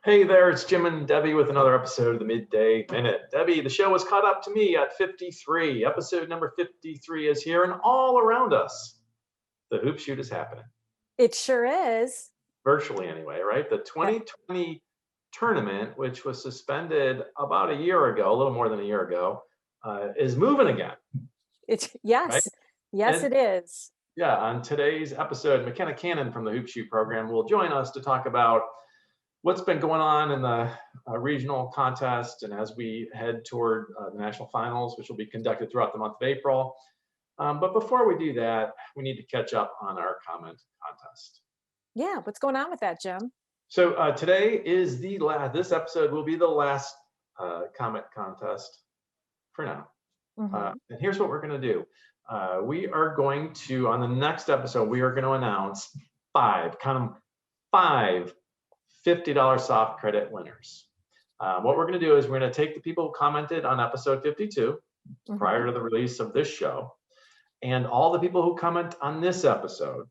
Hey there, it's Jim and Debbie with another episode of the Midday Minute. Debbie, the show was caught up to me at 53. Episode number 53 is here, and all around us, the hoop shoot is happening. It sure is. Virtually anyway, right? The 2020 tournament, which was suspended about a year ago, a little more than a year ago, is moving again. Yes, right? yes, And it is. yeah, on today's episode, Makenna Cannon from the Hoop Shoot program will join us to talk about what's been going on in the regional contest and as we head toward the national finals, which will be conducted throughout the month of April. But before we do that, we need to catch up on our comment contest. Yeah, what's going on with that, Jim? So today is the last, this episode will be the last comment contest for now. And here's what we're gonna do. We are going to, on the next episode, we are going to announce five $50 soft credit winners. What we're going to do is we're going to take the people who commented on episode 52 prior to the release of this show, and all the people who comment on this episode,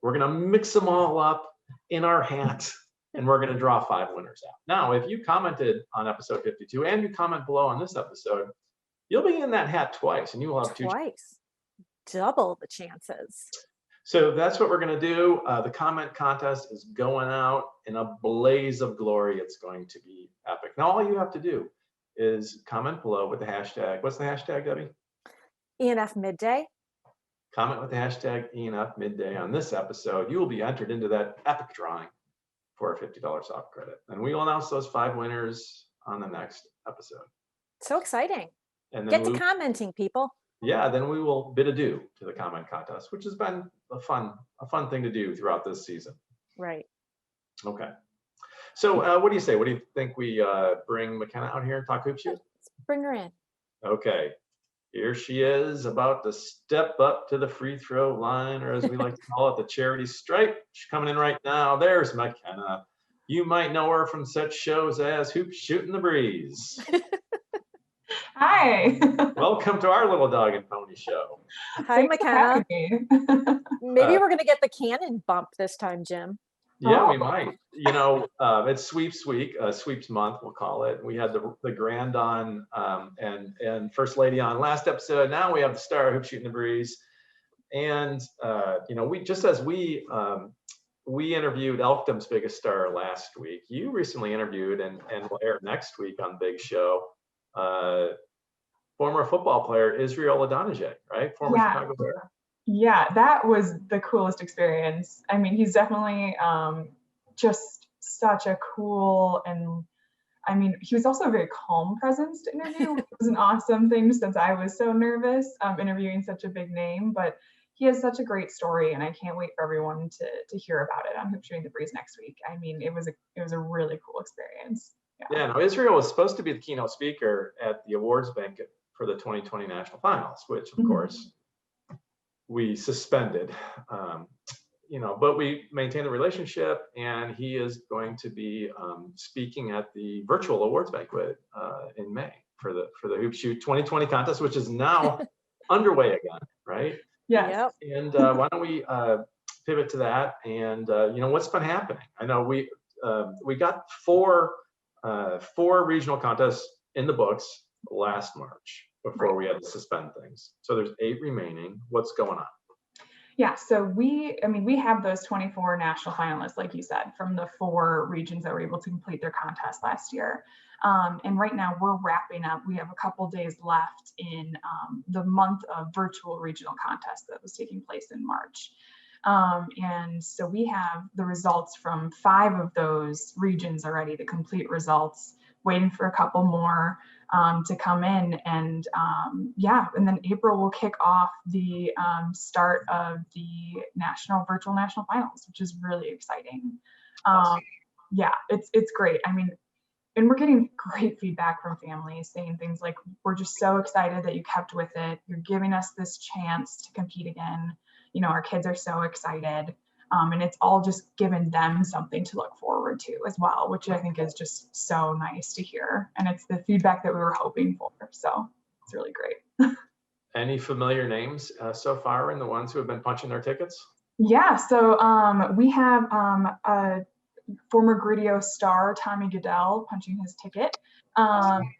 we're going to mix them all up in our hat, and we're going to draw 5 winners out. Now, if you commented on episode 52 and you comment below on this episode, you'll be in that hat twice, and you will have twice. Double the chances. So that's what we're going to do. The comment contest is going out in a blaze of glory. It's going to be epic. Now, all you have to do is comment below with the hashtag. What's the hashtag, Debbie? ENF Midday. Comment with the hashtag ENF Midday on this episode. You will be entered into that epic drawing for a $50 soft credit. And we will announce those 5 winners on the next episode. So exciting. And then Get to commenting, people. Yeah, then we will bid adieu to the comment contest, which has been a fun thing to do throughout this season. Right. Okay. So what do you say? What do you think we bring Makenna out here and talk hoop shoot? Let's bring her in. Okay. Here she is, about to step up to the free throw line, or as we like to call it, the charity stripe. She's coming in right now. There's Makenna. You might know her from such shows as Hoop Shootin' the Breeze. Hi. Welcome to our little dog and pony show. Hi, Makenna. Maybe we're going to get the cannon bump this time, Jim. Yeah, we might. You know, it's sweeps week, sweeps month, we'll call it. We had the grand on and first lady on last episode. Now we have the star Hoop Shootin' the Breeze. And, you know, we interviewed Elkdom's biggest star last week. You recently interviewed and will air next week on Big Show. Former football player Israel Adonijah, right? Former Chicago Bear. Yeah, that was the coolest experience. I mean, he's definitely just such a cool, and I mean, he was also a very calm presence to interview. It was an awesome thing since I was so nervous interviewing such a big name, but he has such a great story, and I can't wait for everyone to hear about it on Hoop Shootin' the Breeze next week. I mean, it was a really cool experience. Yeah, no, Israel was supposed to be the keynote speaker at the awards banquet for the 2020 national finals, which of course we suspended, you know, but we maintained the relationship, and he is going to be speaking at the virtual awards banquet in May for the Hoop Shoot 2020 contest, which is now underway again, right? Yes. And why don't we pivot to that, and you know, what's been happening? I know we got four regional contests in the books last March before we had to suspend things. So there's 8 remaining. What's going on? Yeah, so we have those 24 national finalists, like you said, from the 4 regions that were able to complete their contest last year. And right now we're wrapping up. We have a couple days left in the month of virtual regional contest that was taking place in March. And so we have the results from 5 of those regions already, the complete results, waiting for a couple more to come in. And and then April will kick off the start of the virtual national finals, which is really exciting. Yeah, it's great. I mean, and we're getting great feedback from families saying things like, we're just so excited that you kept with it. You're giving us this chance to compete again. You know, our kids are so excited. And it's all just given them something to look forward to as well, which I think is just so nice to hear. And it's the feedback that we were hoping for. So it's really great. Any familiar names so far in the ones who have been punching their tickets? Yeah, so we have a former Gridio star Tommy Goodell punching his ticket.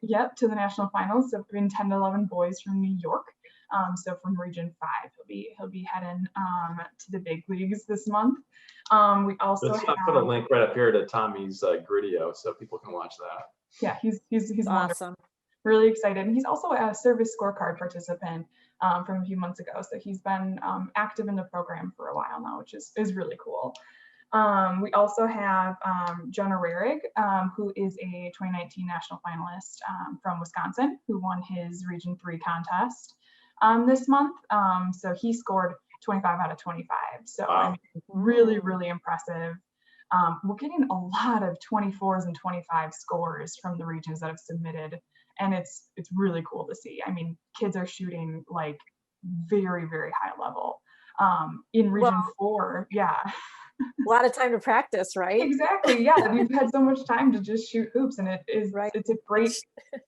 Yep, to the national finals. So been 10 to 11 boys from New York. So from Region 5, he'll be heading to the big leagues this month. We also Let's put a link right up here to Tommy's Gridio so people can watch that. Yeah, he's awesome. Really excited. And he's also a service scorecard participant from a few months ago. So he's been active in the program for a while now, which is really cool. We also have Jonah Rarig, who is a 2019 national finalist from Wisconsin, who won his Region 3 contest this month. So he scored 25 out of 25. So wow. I mean, really, really impressive. We're getting a lot of 24s and 25 scores from the regions that have submitted, and it's really cool to see. I mean, kids are shooting like very, very high level. In Region 4, yeah. A lot of time to practice, right? Exactly. Yeah, we've had so much time to just shoot hoops, and it's a great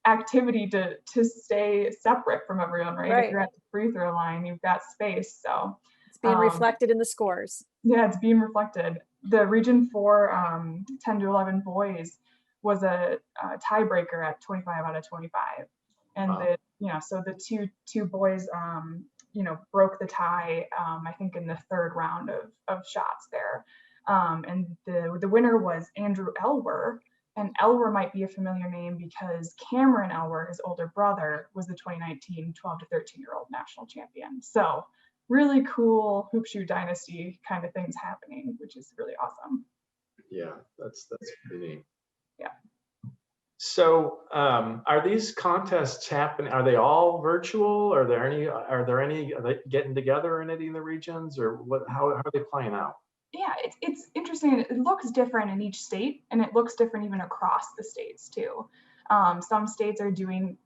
activity to stay separate from everyone, right? If you're at the free throw line, you've got space, so it's being reflected in the scores. Yeah, it's being reflected. The Region 4 10 to 11 boys was a tiebreaker at 25 out of 25, and wow. So the two boys broke the tie, I think in the third round of shots there. And the winner was Andrew Elwer, and Elwer might be a familiar name because Cameron Elwer, his older brother, was the 2019 12 to 13-year-old national champion. So really cool hoop shoe dynasty kind of things happening, which is really awesome. Yeah, that's pretty neat. Yeah. So are these contests happening? Are they all virtual? Are there any? Are they getting together in any of the regions, or what? How are they playing out? Yeah, it's interesting. It looks different in each state, and it looks different even across the states too. Some states are doing,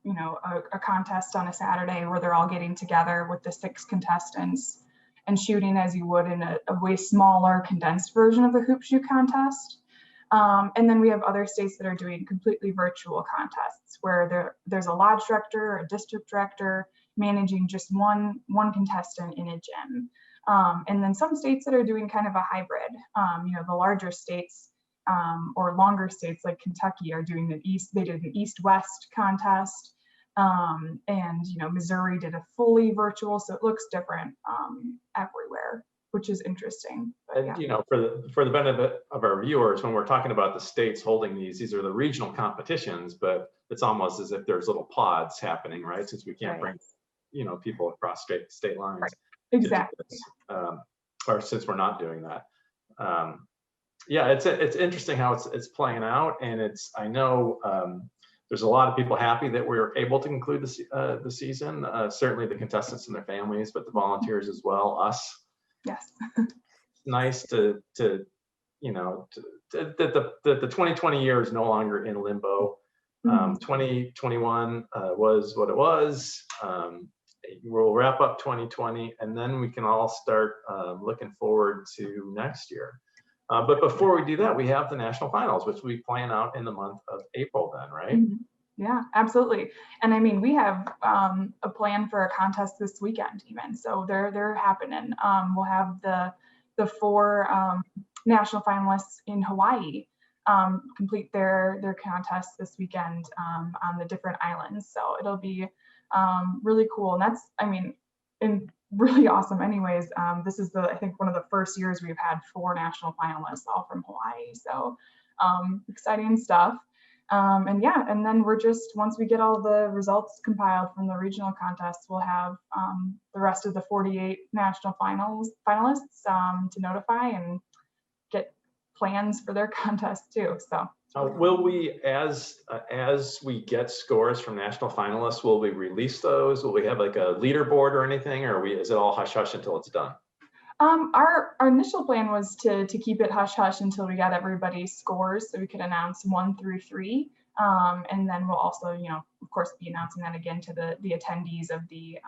a contest on a Saturday where they're all getting together with the 6 contestants and shooting as you would in a way smaller, condensed version of the hoop shoe contest. And then we have other states that are doing completely virtual contests where there's a lodge director or a district director managing just one contestant in a gym. And then some states that are doing kind of a hybrid, the larger states or longer states like Kentucky are doing they did an East-West contest. And Missouri did a fully virtual, so it looks different everywhere, which is interesting. But, and for the benefit of our viewers, when we're talking about the states holding these are the regional competitions, but it's almost as if there's little pods happening, right? Since we can't bring people across state lines. Right. Exactly. Or since we're not doing that. Yeah, it's interesting how it's playing out, and I know there's a lot of people happy that we were able to conclude the season. Certainly the contestants and their families, but the volunteers as well, us. Yes. It's nice that the 2020 year is no longer in limbo. 2021 was what it was. We'll wrap up 2020, and then we can all start looking forward to next year. But before we do that, we have the national finals, which we plan out in the month of April then, right? Mm-hmm. Yeah, absolutely. And I mean, we have a plan for a contest this weekend even. So they're happening. We'll have the 4 national finalists in Hawaii complete their contest this weekend on the different islands. So it'll be really cool. And that's, really awesome anyways. This is I think one of the first years we've had 4 national finalists all from Hawaii. So exciting stuff. And then once we get all the results compiled from the regional contests, we'll have the rest of the 48 national finalists to notify and get plans for their contest too. So will we, as we get scores from national finalists, will we release those? Will we have like a leaderboard or anything, or is it all hush hush until it's done? Our initial plan was to keep it hush hush until we got everybody's scores, so we could announce 1 through 3, and then we'll also, of course, be announcing that again to the attendees of the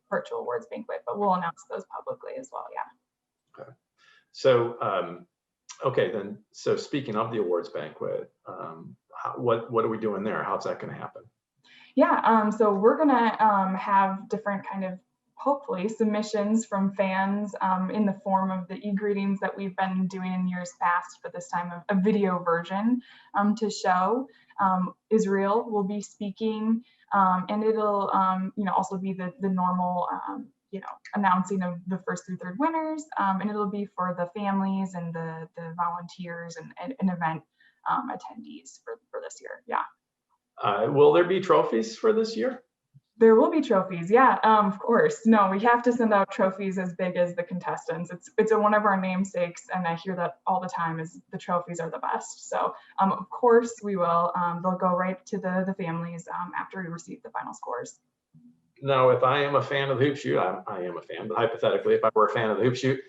virtual awards banquet. But we'll announce those publicly as well. Yeah. Okay. So okay then. So speaking of the awards banquet, what are we doing there? How's that going to happen? Yeah. So we're gonna have different kind of hopefully submissions from fans in the form of the e-greetings that we've been doing in years past, but this time a video version to show. Israel will be speaking, and it'll also be the normal announcing of the first through third winners, and it'll be for the families and the volunteers and event attendees for this year. Yeah. Will there be trophies for this year? There will be trophies, yeah, of course. No, we have to send out trophies as big as the contestants. It's one of our namesakes, and I hear that all the time, is the trophies are the best. So of course we will. They'll go right to the families after we receive the final scores. Now, if I am a fan of the hoop shoot, I am a fan, but hypothetically, if I were a fan of the hoop shoot,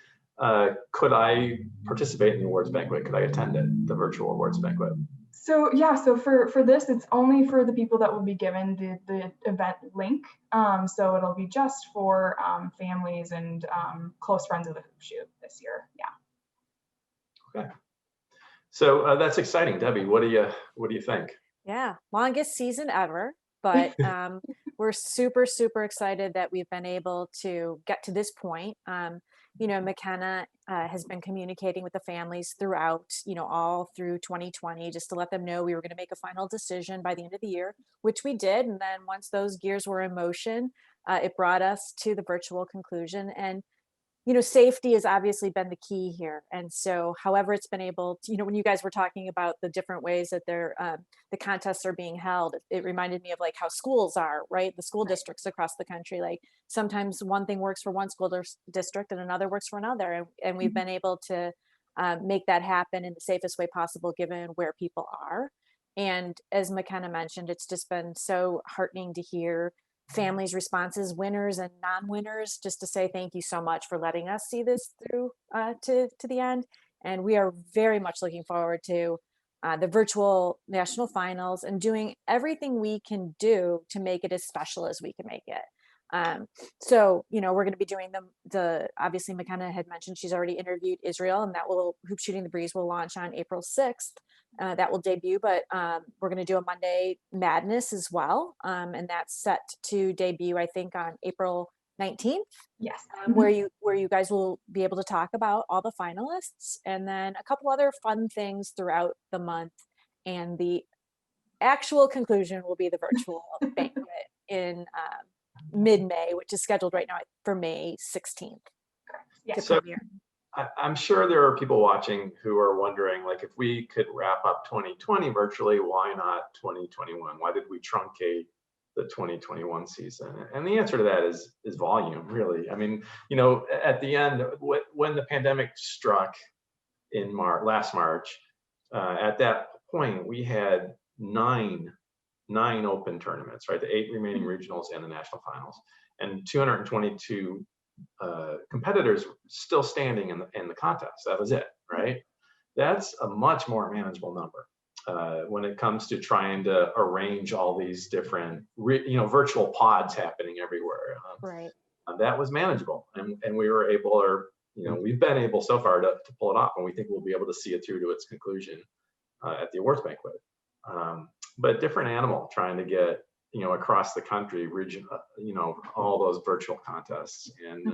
could I participate in the awards banquet? Could I attend it, the virtual awards banquet? So yeah, so for this, it's only for the people that will be given the event link. So it'll be just for families and close friends of the hoop shoot this year. Yeah. Okay. So that's exciting, Debbie. What do you think? Yeah, longest season ever, but we're super, super excited that we've been able to get to this point. Makenna has been communicating with the families throughout, all through 2020, just to let them know we were going to make a final decision by the end of the year, which we did. And then once those gears were in motion, it brought us to the virtual conclusion. And safety has obviously been the key here. And so however it's been able to, when you guys were talking about the different ways that the contests are being held, it reminded me of like how schools are, right? The school districts across the country, like sometimes one thing works for one school district and another works for another. And we've been able to make that happen in the safest way possible, given where people are. And as Makenna mentioned, it's just been so heartening to hear families' responses, winners and non-winners, just to say thank you so much for letting us see this through to the end. And we are very much looking forward to the virtual national finals and doing everything we can do to make it as special as we can make it. So we're going to be doing the obviously Makenna had mentioned she's already interviewed Israel, and that will Hoop Shooting the Breeze will launch on April 6th. That will debut, but we're going to do a Monday Madness as well, and that's set to debut I think on April 19th. Yes. Where you guys will be able to talk about all the finalists, and then a couple other fun things throughout the month, and the actual conclusion will be the virtual banquet in mid-May, which is scheduled right now for May 16th. Yes. So I'm sure there are people watching who are wondering, like, if we could wrap up 2020 virtually, why not 2021? Why did we truncate the 2021 season? And the answer to that is volume, really. I mean, at the end, when the pandemic struck in last March, at that point, we had nine open tournaments, right? The 8 remaining regionals and the national finals, and 222 competitors still standing in the contest. That was it, right? That's a much more manageable number when it comes to trying to arrange all these different, virtual pods happening everywhere. Right. That was manageable, and we were able, we've been able so far to pull it off, and we think we'll be able to see it through to its conclusion at the awards banquet. But different animal trying to get across the country, region, all those virtual contests. And,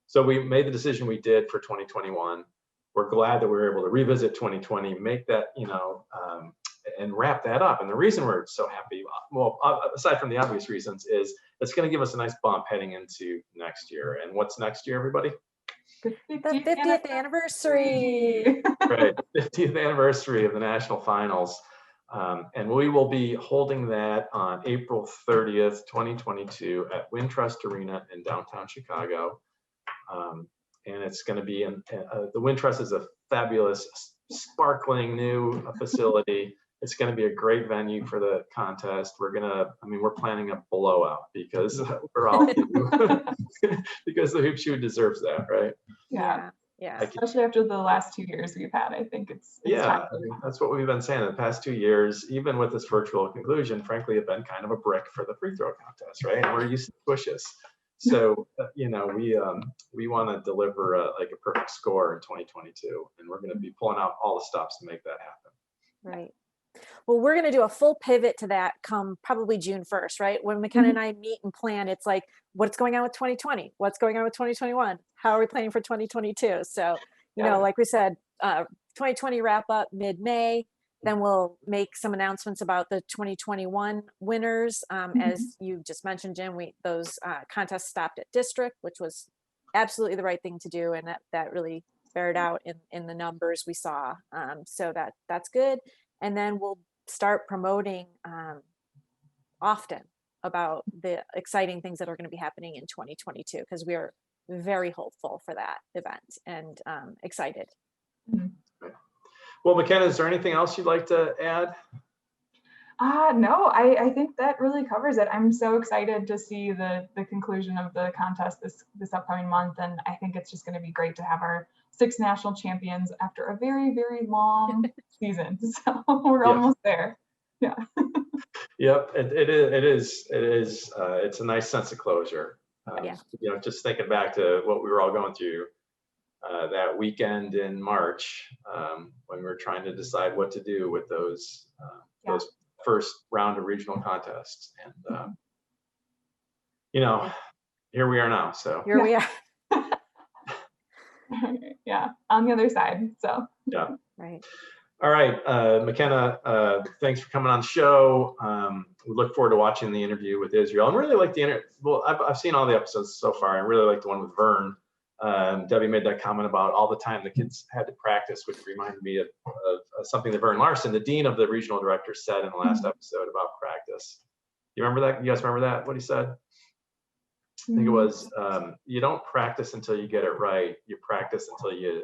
so we made the decision we did for 2021. We're glad that we were able to revisit 2020, make that, and wrap that up. And the reason we're so happy, well, aside from the obvious reasons, is it's going to give us a nice bump heading into next year. And what's next year, everybody? The 50th anniversary. Right, 50th anniversary of the national finals. And we will be holding that on April 30th, 2022 at Wintrust Arena in downtown Chicago. And it's going to be the Wintrust is a fabulous, sparkling new facility. It's going to be a great venue for the contest. We're planning a blowout because we're all because the hoop shoot deserves that, right? Yeah. Yeah. Especially after the last 2 years we've had, I think it's time. That's what we've been saying. The past 2 years, even with this virtual conclusion, frankly, have been kind of a brick for the free throw contest, right? And we're used to squishes. So, we want to deliver a perfect score in 2022, and we're going to be pulling out all the stops to make that happen. Right. Well, we're going to do a full pivot to that come probably June 1st, right? When McKenna and I meet and plan, it's like, what's going on with 2020? What's going on with 2021? How are we planning for 2022? So, you know, like we said, 2020 wrap up mid-May. Then we'll make some announcements about the 2021 winners. As you just mentioned, Jim, those contests stopped at district, which was absolutely the right thing to do. And that really bared out in the numbers we saw. So that's good. And then we'll start promoting often about the exciting things that are going to be happening in 2022, because we are very hopeful for that event and excited. Well, Makenna, is there anything else you'd like to add? No, I think that really covers it. I'm so excited to see the conclusion of the contest this upcoming month. And I think it's just going to be great to have our 6 national champions after a very, very long season. So we're almost there. Yeah. Yep, it is. It's a nice sense of closure. You know, just thinking back to what we were all going through that weekend in March when we were trying to decide what to do with those first round of regional contests, and you know, here we are now. So here we are. Yeah, on the other side. So yeah. Right. All right, Makenna, thanks for coming on the show. We look forward to watching the interview with Israel. I really like the interview. Well, I've seen all the episodes so far. I really like the one with Vern. Debbie made that comment about all the time the kids had to practice, which reminded me of something that Vern Larson, the dean of the regional directors, said in the last episode about practice. You remember that? You guys remember that? What he said? I think it was, you don't practice until you get it right. You practice until you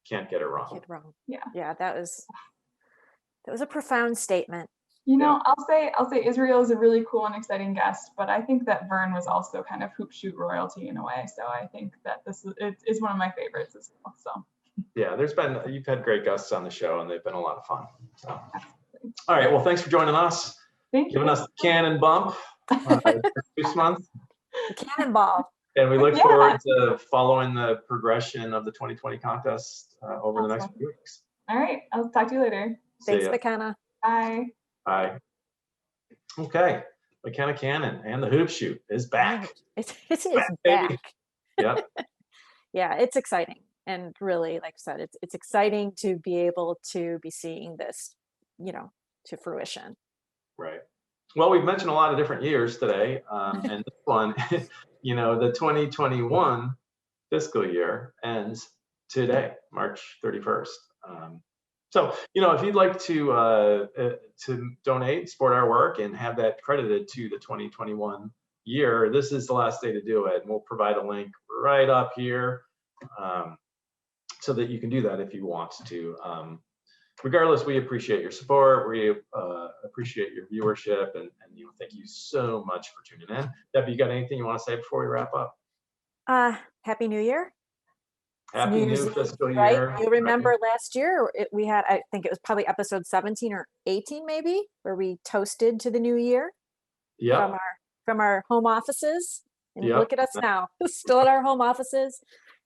can't get it wrong. Yeah, that was a profound statement. You know, I'll say Israel is a really cool and exciting guest, but I think that Vern was also kind of hoop shoot royalty in a way. So I think that this is one of my favorites as well. So yeah, you've had great guests on the show, and they've been a lot of fun. So all right, well, thanks for joining us. Giving us the cannon bump this month. The cannonball. And we look forward to following the progression of the 2020 contest over the next few weeks. All right, I'll talk to you later. Thanks, Makenna. Bye. Bye. Okay, Makenna Cannon and the hoop shoot is back. It is back. Yeah. Yeah, it's exciting. And really, like I said, it's exciting to be able to be seeing this, you know, to fruition. Right. Well, we've mentioned a lot of different years today. And this one, you know, the 2021 fiscal year ends today, March 31st. So, you know, if you'd like to donate, support our work, and have that credited to the 2021 year, this is the last day to do it. And we'll provide a link right up here so that you can do that if you want to. Regardless, we appreciate your support. We appreciate your viewership, and you know, thank you so much for tuning in. Debbie, you got anything you want to say before we wrap up? Happy New Year. Happy new fiscal year. Right? You remember last year we had, I think it was probably episode 17 or 18 maybe, where we toasted to the new year. Yeah. From our home offices. And look at us now, still at our home offices.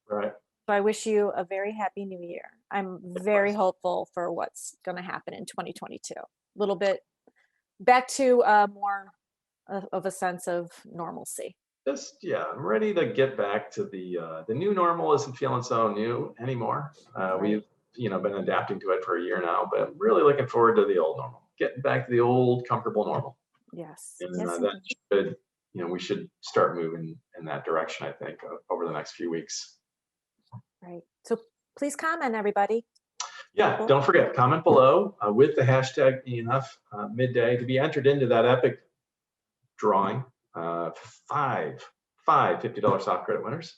Right. So I wish you a very happy new year. I'm very hopeful for what's going to happen in 2022. A little bit back to more of a sense of normalcy. I'm ready to get back to the new normal. Isn't feeling so new anymore. We've been adapting to it for a year now, but I'm really looking forward to the old normal, getting back to the old comfortable normal. Yes. And that we should start moving in that direction, I think, over the next few weeks. Right. So please comment, everybody. Yeah, don't forget, comment below with the hashtag ENF Midday to be entered into that epic drawing. Five $50 soft credit winners.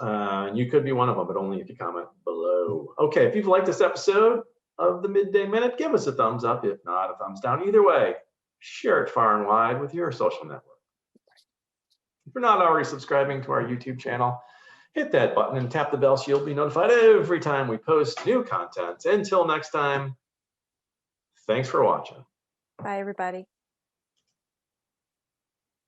You could be one of them, but only if you comment below. Okay, if you've liked this episode of the Midday Minute, give us a thumbs up. If not, a thumbs down. Either way, share it far and wide with your social network. If you're not already subscribing to our YouTube channel, hit that button and tap the bell so you'll be notified every time we post new content. Until next time, thanks for watching. Bye, everybody.